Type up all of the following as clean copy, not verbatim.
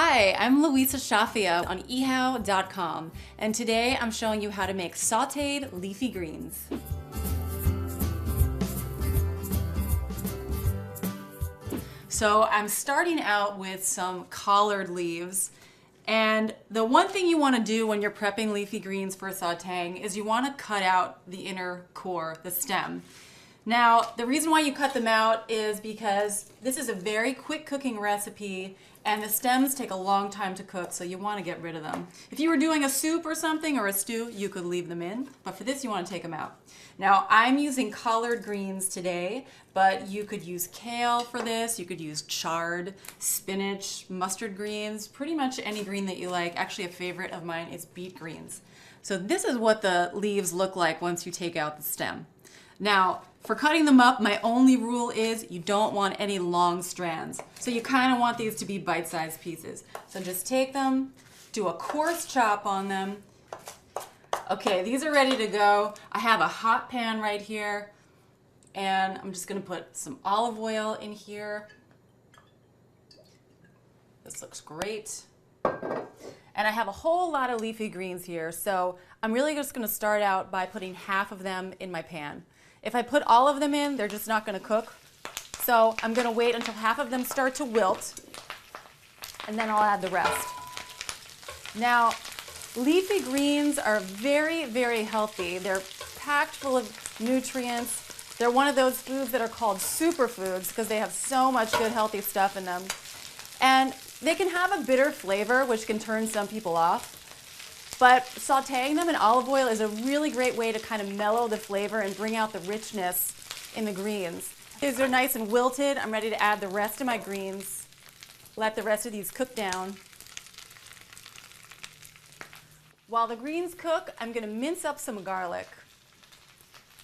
Hi, I'm Louisa Shafia on ehow.com, and today I'm showing you how to make sauteed leafy greens. So I'm starting out with some collard leaves, and the one thing you want to do when you're prepping leafy greens for sauteing is you want to cut out the inner core, the stem. Now, the reason why you cut them out is because this is a very quick cooking recipe and the stems take a long time to cook, so you want to get rid of them. If you were doing a soup or something or a stew, you could leave them in, but for this you want to take them out. Now, I'm using collard greens today, but you could use kale for this, you could use chard, spinach, mustard greens, pretty much any green that you like. Actually, a favorite of mine is beet greens. So this is what the leaves look like once you take out the stem. Now, for cutting them up, my only rule is you don't want any long strands. So you kind of want these to be bite-sized pieces. So just take them, do a coarse chop on them. Okay, these are ready to go. I have a hot pan right here, and I'm just gonna put some olive oil in here. This looks great. And I have a whole lot of leafy greens here, so I'm really just gonna start out by putting half of them in my pan. If I put all of them in, they're just not gonna cook. So I'm gonna wait until half of them start to wilt, and then I'll add the rest. Now, leafy greens are very, very healthy. They're packed full of nutrients. They're one of those foods that are called superfoods because they have so much good, healthy stuff in them. And they can have a bitter flavor, which can turn some people off. But sauteing them in olive oil is a really great way to kind of mellow the flavor and bring out the richness in the greens. These are nice and wilted. I'm ready to add the rest of my greens. Let the rest of these cook down. While the greens cook, I'm going to mince up some garlic.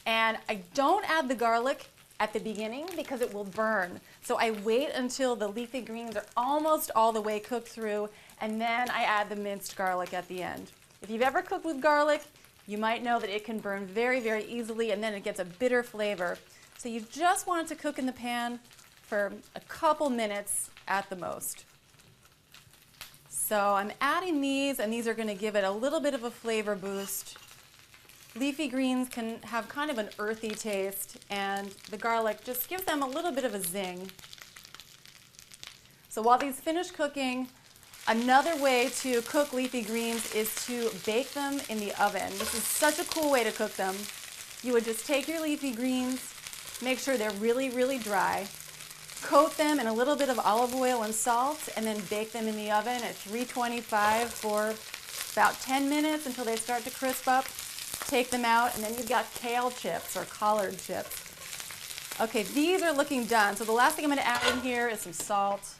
And I don't add the garlic at the beginning because it will burn. So I wait until the leafy greens are almost all the way cooked through, and then I add the minced garlic at the end. If you've ever cooked with garlic, you might know that it can burn very, very easily, and then it gets a bitter flavor. So you just want it to cook in the pan for a couple minutes at the most. So I'm adding these, and these are going to give it a little bit of a flavor boost. Leafy greens can have kind of an earthy taste, and the garlic just gives them a little bit of a zing. So while these finish cooking, another way to cook leafy greens is to bake them in the oven. This is such a cool way to cook them. You would just take your leafy greens, make sure they're really, really dry, coat them in a little bit of olive oil and salt, and then bake them in the oven at 325 for about 10 minutes until they start to crisp up. Take them out, and then you've got kale chips or collard chips. Okay, these are looking done. So the last thing I'm going to add in here is some salt.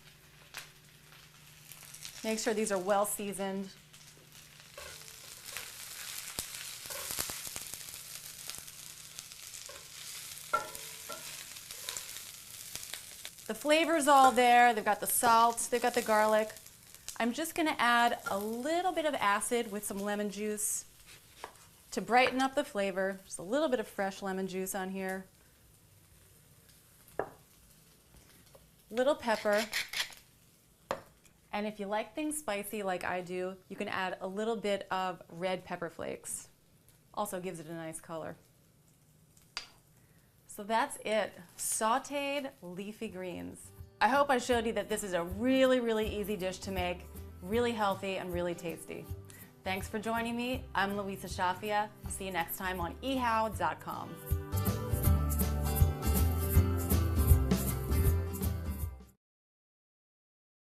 Make sure these are well seasoned. The flavor's all there. They've got the salt, they've got the garlic. I'm just going to add a little bit of acid with some lemon juice to brighten up the flavor. Just a little bit of fresh lemon juice on here. Little pepper. And if you like things spicy like I do, you can add a little bit of red pepper flakes. Also gives it a nice color. So that's it, sauteed leafy greens. I hope I showed you that this is a really, really easy dish to make, really healthy and really tasty. Thanks for joining me. I'm Louisa Shafia. I'll see you next time on ehow.com.